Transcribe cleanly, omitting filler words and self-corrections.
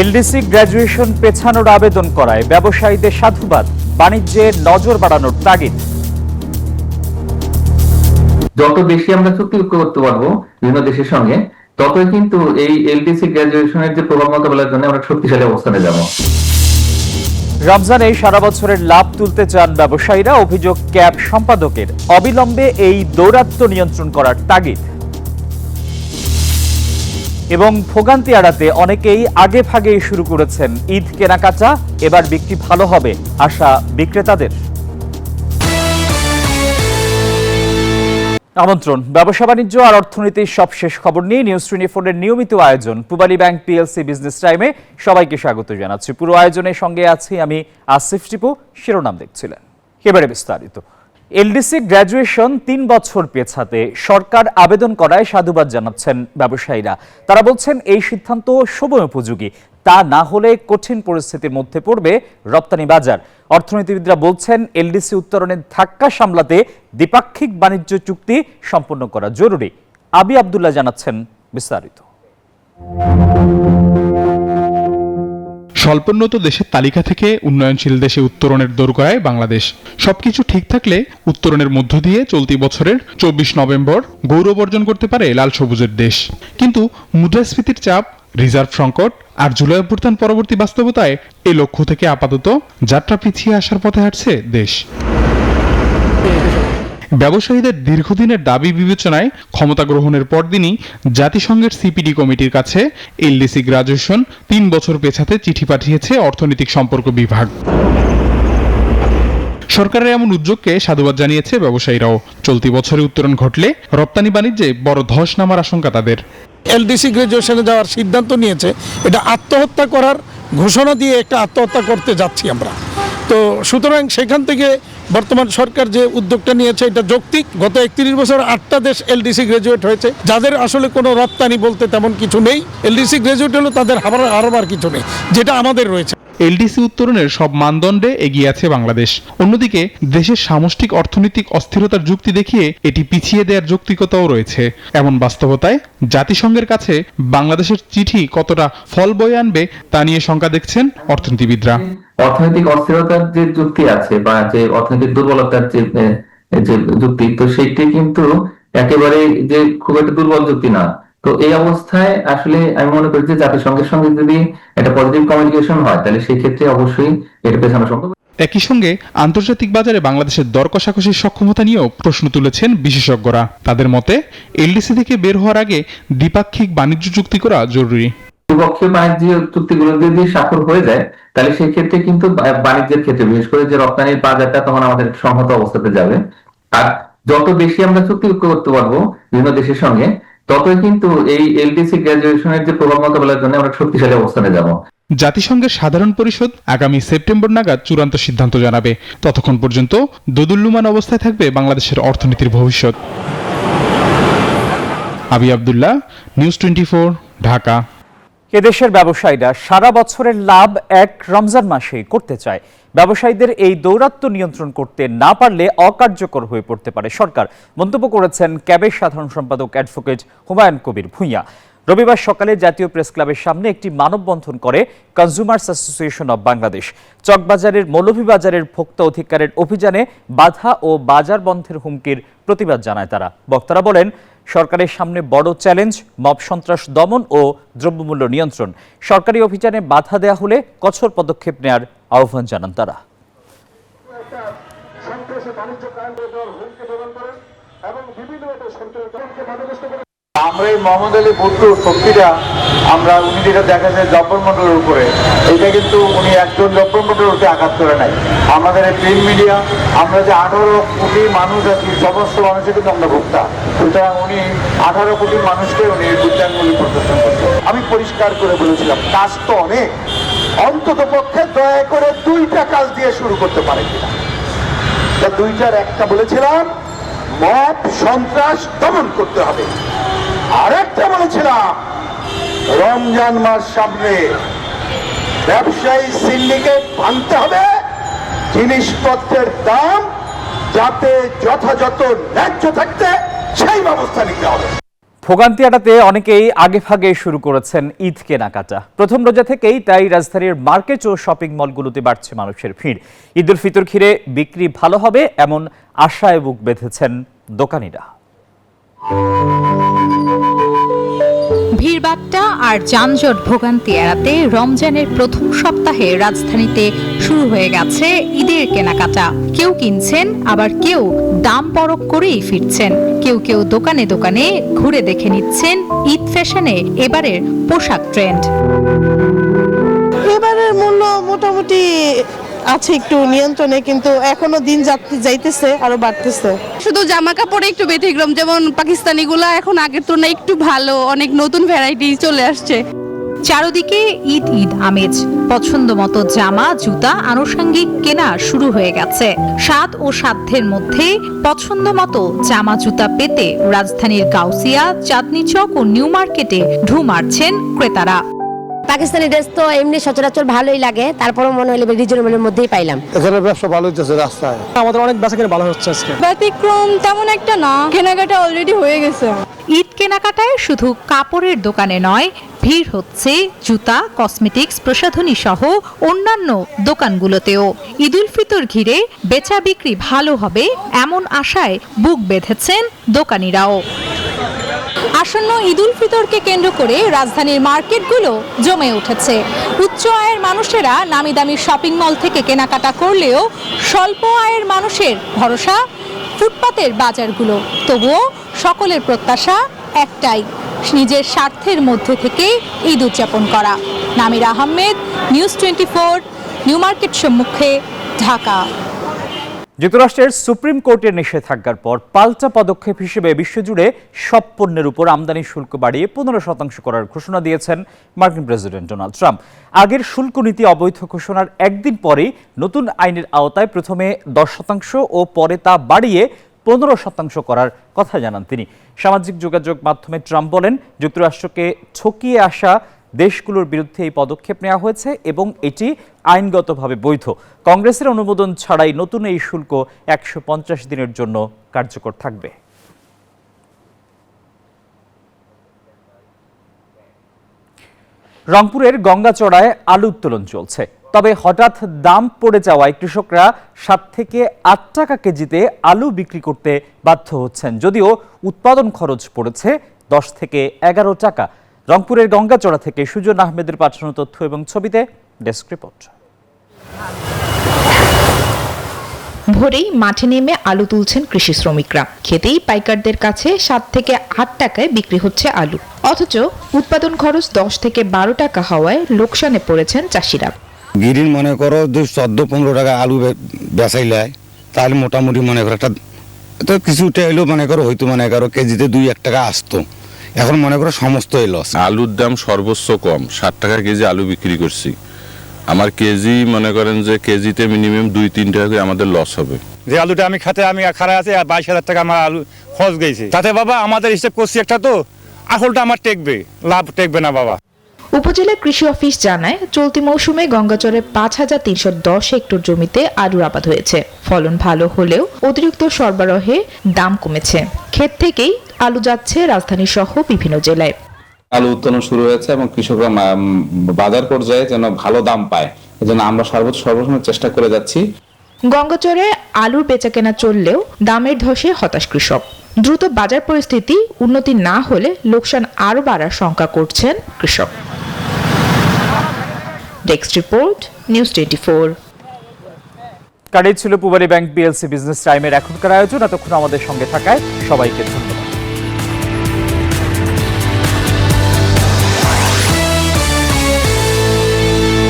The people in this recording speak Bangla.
এলডিসি গ্র্যাজুয়েশন পেছানোর আবেদন করায় ব্যবসায়ীদের সাধুবাদ, বাণিজ্যে নজর বাড়ানোর তাগিদ। যত বেশি আমরা চুক্তি করতে পারবো বিভিন্ন দেশের সঙ্গে, ততই কিন্তু এই এলডিসি গ্র্যাজুয়েশনের যে প্রভাব মোকাবেলার জন্য আমরা শক্তিশালী অবস্থানে যাব। রমজানে সারা বছরের লাভ তুলতে চান ব্যবসায়ীরা, অভিযোগ ক্যাব সম্পাদকের। অবিলম্বে এই দৌরাত্ম্য নিয়ন্ত্রণ করার তাগিদ। এবং ভোগান্তি এড়াতে অনেকেই আগে ভাগেই শুরু করেছেন ঈদ কেনাকাটা, এবার বিক্রি ভালো হবে আশা বিক্রেতাদের। আমন্ত্রণ ব্যবসা বাণিজ্য আর অর্থনীতির সবশেষ খবর নিয়ে নিউজ 24 এর নিয়মিত আয়োজন পূবালী ব্যাংক পিএলসি বিজনেস টাইমে সবাইকে স্বাগত জানাচ্ছি। পুরো আয়োজনের সঙ্গে আছি আমি আসিফ টিপু। শিরোনাম দেখছিলেন, এবারে বিস্তারিত। এলডিসি গ্র্যাজুয়েশন 3 বছর পেছাতে সরকার আবেদন করায় সাধুবাদ জানাচ্ছেন ব্যবসায়ীরা। তারা বলছেন এই সিদ্ধান্ত সময়োপযোগী, তা না হলে কঠিন পরিস্থিতির মধ্যে পড়বে রপ্তানি বাজার। অর্থনীতিবিদরা বলছেন এলডিসি উত্তরণের ধাক্কা সামলাতে দ্বিপাক্ষিক বাণিজ্য চুক্তি সম্পন্ন করা জরুরি। আবি আব্দুল্লাহ জানাচ্ছেন বিস্তারিত। স্বল্পোন্নত দেশের তালিকা থেকে উন্নয়নশীল দেশে উত্তরণের দোরগোড়ায় বাংলাদেশ। সবকিছু ঠিক থাকলে উত্তরণের মধ্য দিয়ে চলতি বছরের 24 নভেম্বর গৌরব অর্জন করতে পারে লাল সবুজের দেশ। কিন্তু মুদ্রাস্ফীতির চাপ, রিজার্ভ সংকট আর জুলাই অভ্যুত্থান পরবর্তী বাস্তবতায় এই লক্ষ্য থেকে আপাতত যাত্রা পিছিয়ে আসার পথে হাঁটছে দেশ। ব্যবসায়ীদের দীর্ঘদিনের দাবি বিবেচনায় ক্ষমতা গ্রহণের পরদিনই জাতিসংঘের সিপিডি কমিটির কাছে এলডিসি গ্র্যাজুয়েশন 3 বছর পেছাতে চিঠি পাঠিয়েছে অর্থনৈতিক সম্পর্ক বিভাগ। সরকারের এমন উদ্যোগকে সাধুবাদ জানিয়েছে ব্যবসায়ীরাও। চলতি বছরে উত্তরণ ঘটলে রপ্তানি বাণিজ্যে বড় ধস নামার আশঙ্কা তাদের। এলডিসি গ্র্যাজুয়েশনে যাওয়ার সিদ্ধান্ত নিয়েছে, এটা আত্মহত্যা করার ঘোষণা দিয়ে একটা আত্মহত্যা করতে যাচ্ছি আমরা। তো সুতরাং সেখান থেকে বর্তমান সরকার যে উদ্যোগটা নিয়েছে এটা যৌক্তিক। গত 31 বছর 8টা দেশ এলডিসি গ্র্যাজুয়েট হয়েছে, যাদের আসলে কোনো রপ্তানি বলতে তেমন কিছু নেই। এলডিসি গ্র্যাজুয়েট হলো তাদের হারাবার কিছু নেই, যেটা আমাদের রয়েছে। এলডিসি উত্তরণের সব মানদণ্ডে এগিয়ে আছে বাংলাদেশ। অন্যদিকে দেশের সামষ্টিক অর্থনৈতিক অস্থিরতার যুক্তি দেখিয়ে এটি পিছিয়ে দেওয়ার যৌক্তিকতাও রয়েছে। এমন বাস্তবতায় জাতিসংঘের কাছে বাংলাদেশের চিঠি কতটা ফল বয়ে আনবে তা নিয়ে শঙ্কা দেখছেন অর্থনীতিবিদরা। অর্থনৈতিক অস্থিরতার যে যুক্তি আছে বা যে অর্থনৈতিক দুর্বলতার যে যুক্তি, তো সেইটি কিন্তু একেবারে যে খুব একটা দুর্বল যুক্তি না। তো এই অবস্থায় আসলে আমি মনে করি যে জাতিসংঘের সঙ্গে যদি একটা পজিটিভ কমিউনিকেশন হয়, তাহলে সেই ক্ষেত্রে অবশ্যই এটা পেছানো সম্ভব। একই সঙ্গে আন্তর্জাতিক বাজারে বাংলাদেশের দর কষাকষির সক্ষমতা নিয়েও প্রশ্ন তুলেছেন বিশেষজ্ঞরা। তাদের মতে এলডিসি থেকে বের হওয়ার আগে দ্বিপাক্ষিক বাণিজ্য চুক্তি করা জরুরি। দ্বিপক্ষীয় বাণিজ্য চুক্তিগুলো যদি স্বাক্ষর হয়ে যায়, তাহলে সেই ক্ষেত্রে কিন্তু বাণিজ্যের ক্ষেত্রে বিশেষ করে যে রপ্তানির বাজারটা তখন আমাদের সংহত অবস্থাতে যাবে। আর যত বেশি আমরা চুক্তি করতে পারবো বিভিন্ন দেশের সঙ্গে, ততই কিন্তু এই এলডিসি গ্র্যাজুয়েশনের যে প্রভাব মোকাবেলার জন্য আমরা শক্তিশালী অবস্থানে যাব। জাতিসংঘের সাধারণ পরিষদ আগামী সেপ্টেম্বর নাগাদ চূড়ান্ত সিদ্ধান্ত জানাবে। ততক্ষণ পর্যন্ত দোদুল্যমান অবস্থায় থাকবে বাংলাদেশের অর্থনীতির ভবিষ্যৎ। আবি আব্দুল্লাহ, নিউজ 24, ঢাকা। এদেশের ব্যবসায়ীরা সারা বছরের লাভ এক রমজান মাসেই করতে চায়। ব্যবসায়ীদের এই দৌরাত্ম্য নিয়ন্ত্রণ করতে না পারলে অকার্যকর হয়ে পড়তে পারে সরকার, মন্তব্য করেছেন ক্যাবের সাধারণ সম্পাদক অ্যাডভোকেট হুমায়ুন কবির ভূঁইয়া। রবিবার সকালে জাতীয় প্রেস ক্লাবের সামনে একটি মানববন্ধন করে কনজিউমার্স অ্যাসোসিয়েশন অব বাংলাদেশ। চকবাজারের মৌলভীবাজারের ভোক্তা অধিকারের অভিযানে বাধা ও বাজার বন্ধের হুমকির প্রতিবাদ জানায় তারা। বক্তারা বলেন, সরকারের সামনে বড় চ্যালেঞ্জ মব সন্ত্রাস দমন ও দ্রব্যমূল্য নিয়ন্ত্রণ। সরকারি অভিযানে বাধা দেয়া হলে কঠোর পদক্ষেপ নেয়ার আহ্বান জানান তারা। আমরা এই মোহাম্মদ আলী ভুট্টোর শক্তিটা আমরা উনি যেটা দেখা যায় জব্বর মন্ডলের উপরে, এটা কিন্তু উনি একজন জব্বর মন্ডলের উপরে আঘাত করে নাই। আমাদের এই প্রিন্ট মিডিয়া, আমরা যে 18 কোটি মানুষ আছি, সমস্ত মানুষের কিন্তু আমরা ভোক্তা। সুতরাং উনি 18 কোটি মানুষকে উনি বুদ্ধাঙ্গুলি প্রদর্শন করছেন। আমি পরিষ্কার করে বলেছিলাম, কাজ তো অনেক, অন্তত পক্ষে দয়া করে 2টা কাজ দিয়ে শুরু করতে পারে কিনা। 2টার একটা বলেছিলাম মব সন্ত্রাস দমন করতে হবে, আরেকটা বলেছিলাম রমজান মাস সামনে ব্যবসায়ী সিন্ডিকেট ভাঙতে হবে, জিনিসপত্রের দাম যাতে যথাযথ ন্যায্য থাকতে সেই ব্যবস্থা নিতে হবে। ভোগান্তি এড়াতে অনেকেই আগে ভাগে শুরু করেছেন ঈদ কেনাকাটা। প্রথম রোজা থেকেই তাই রাজধানীর মার্কেট ও শপিং মলগুলোতে বাড়ছে মানুষের ভিড়। ঈদ উল ফিতর ঘিরে বিক্রি ভালো হবে এমন আশায় বুক বেঁধেছেন দোকানিরা। ভিড়বাট্টা আর যানজট ভোগান্তি এড়াতে রমজানের প্রথম সপ্তাহে রাজধানীতে শুরু হয়ে গেছে ঈদের কেনাকাটা। কেউ কিনছেন, আবার কেউ দাম পরখ করেই ফিরছেন। কেউ কেউ দোকানে দোকানে ঘুরে দেখে নিচ্ছেন ঈদ ফ্যাশনে এবারের পোশাক ট্রেন্ড। এবারের মূল্য মোটামুটি আছে একটু নিয়ন্ত্রণে, কিন্তু এখনো দিন যাইতেছে আরো বাড়তেছে। শুধু জামা কাপড়ে একটু ব্যতিক্রম, যেমন পাকিস্তানিগুলা এখন আগের তুলনায় একটু ভালো, অনেক নতুন ভ্যারাইটি চলে আসছে। চারদিকে ঈদ ঈদ আমেজ। পছন্দ মতো জামা, জুতা, আনুষঙ্গিক কেনা শুরু হয়ে গেছে। স্বাদ ও সাধ্যের মধ্যে পছন্দ মতো জামা জুতা পেতে রাজধানীর গাউসিয়া, চাঁদনী চক ও নিউ মার্কেটে ঢু মারছেন ক্রেতারা। পাকিস্তানি ড্রেস তো এমনি সচরাচর ভালোই লাগে, তারপরও মনে হলো রিজনেবলের মধ্যেই পাইলাম। এখানে ব্যবসা ভালো হচ্ছে, রাস্তায় আমাদের অনেক বেচাকেনা ভালো হচ্ছে আজকে। ব্যতিক্রম তেমন একটা না, কেনাকাটা অলরেডি হয়ে গেছে। ঈদ কেনাকাটায় শুধু কাপড়ের দোকানে নয়, ভিড় হচ্ছে জুতা, কসমেটিক্স, প্রসাধনী সহ অন্যান্য দোকানগুলোতেও। ঈদ উল ফিতর ঘিরে বেচা বিক্রি ভালো হবে এমন আশায় বুক বেঁধেছেন দোকানিরাও। আসন্ন ঈদ উল ফিতরকে কেন্দ্র করে রাজধানীর মার্কেটগুলো জমে উঠেছে। উচ্চ আয়ের মানুষেরা নামি দামি শপিং মল থেকে কেনাকাটা করলেও স্বল্প আয়ের মানুষের ভরসা ফুটপাতের বাজারগুলো। তবুও সকলের প্রত্যাশা একটাই, নিজের স্বার্থের মধ্যে থেকে ঈদ উদযাপন করা। নামির আহমেদ, নিউজ 24, নিউ মার্কেট সম্মুখে, ঢাকা। যুক্তরাষ্ট্রের সুপ্রিম কোর্টের নিষেধাজ্ঞার পর পাল্টা পদক্ষেপ হিসেবে বিশ্বজুড়ে সব পণ্যের উপর আমদানি শুল্ক বাড়িয়ে 15% করার ঘোষণা দিয়েছেন মার্কিন প্রেসিডেন্ট ডোনাল্ড ট্রাম্প। আগের শুল্ক নীতি অবৈধ ঘোষণার একদিন পরেই নতুন আইনের আওতায় প্রথমে 10% ও পরে তা বাড়িয়ে 15% করার কথা জানান তিনি। সামাজিক যোগাযোগ মাধ্যমে ট্রাম্প বলেন, যুক্তরাষ্ট্রকে ঠকিয়ে আসা দেশগুলোর বিরুদ্ধে এই পদক্ষেপ নেওয়া হয়েছে এবং এটি আইনগতভাবে বৈধ। কংগ্রেসের অনুমোদন ছাড়াই নতুন এই শুল্ক 150 দিনের জন্য কার্যকর থাকবে। রংপুরের গঙ্গাচড়ায় আলু উত্তোলন চলছে, তবে হঠাৎ দাম পড়ে যাওয়ায় কৃষকরা 7 থেকে 8 টাকা কেজিতে আলু বিক্রি করতে বাধ্য হচ্ছেন, যদিও উৎপাদন খরচ পড়েছে 10 থেকে 11 টাকা। রংপুরের গঙ্গাচড়া থেকে সুজন আহমেদের পাঠানো তথ্য এবং ছবিতে ডেস্ক রিপোর্ট। ভোরেই মাঠে নেমে আলু তুলছেন কৃষি শ্রমিকরা। খেতেই পাইকারদের কাছে 7 থেকে 8 টাকায় বিক্রি হচ্ছে আলু, অথচ উৎপাদন খরচ 10 থেকে 12 টাকা হওয়ায় লোকসানে পড়েছেন চাষিরা। গিরিন মনে করো 14-15 টাকা আলু বেচাইলে তাহলে মোটামুটি মনে করো একটা তো কিছুটা এলো, মনে করো হয়তো মনে করো কেজিতে 2-1 টাকা আসতো, এখন মনে করো সমস্ত লস। আলুর দাম সর্বোচ্চ কম 60 টাকা কেজি আলু বিক্রি করছি। আমার কেজি মনে করেন যে কেজিতে মিনিমাম 2-3 টাকা করে আমাদের লস হবে। যে আলুটা আমি খারাপ আছে আর 22,000 টাকা আমার আলু খরচ গেছে, তাতে বাবা আমাদের হিসেব করছি একটা, তো আসলটা আমার টেকবে, লাভ টেকবে না বাবা। উপজেলা কৃষি অফিস জানায়, চলতি মৌসুমে গঙ্গাচরে 5,310 হেক্টর জমিতে আলুর আবাদ হয়েছে। ফলন ভালো হলেও অতিরিক্ত সরবরাহে দাম কমেছে। ক্ষেত থেকেই আলু যাচ্ছে রাজধানী সহ বিভিন্ন জেলায়। আলু উৎপাদন শুরু হয়েছে এবং কৃষকরা বাজার পর্যায়ে যেন ভালো দাম পায়, এজন্য আমরা সর্বসময় চেষ্টা করে যাচ্ছি। গঙ্গাচরে আলুর বেচাকেনা চললেও দামের ধসে হতাশ কৃষক। দ্রুত বাজার পরিস্থিতি উন্নতি না হলে লোকসান আরও বাড়ার শঙ্কা করছেন কৃষক। Desk report, news 24। কার্ডে ছিল পুবালী ব্যাংক পিএলসি বিজনেস টাইমের এখনকার আয়োজন। এতক্ষণ আমাদের সঙ্গে থাকায় সবাইকে ধন্যবাদ।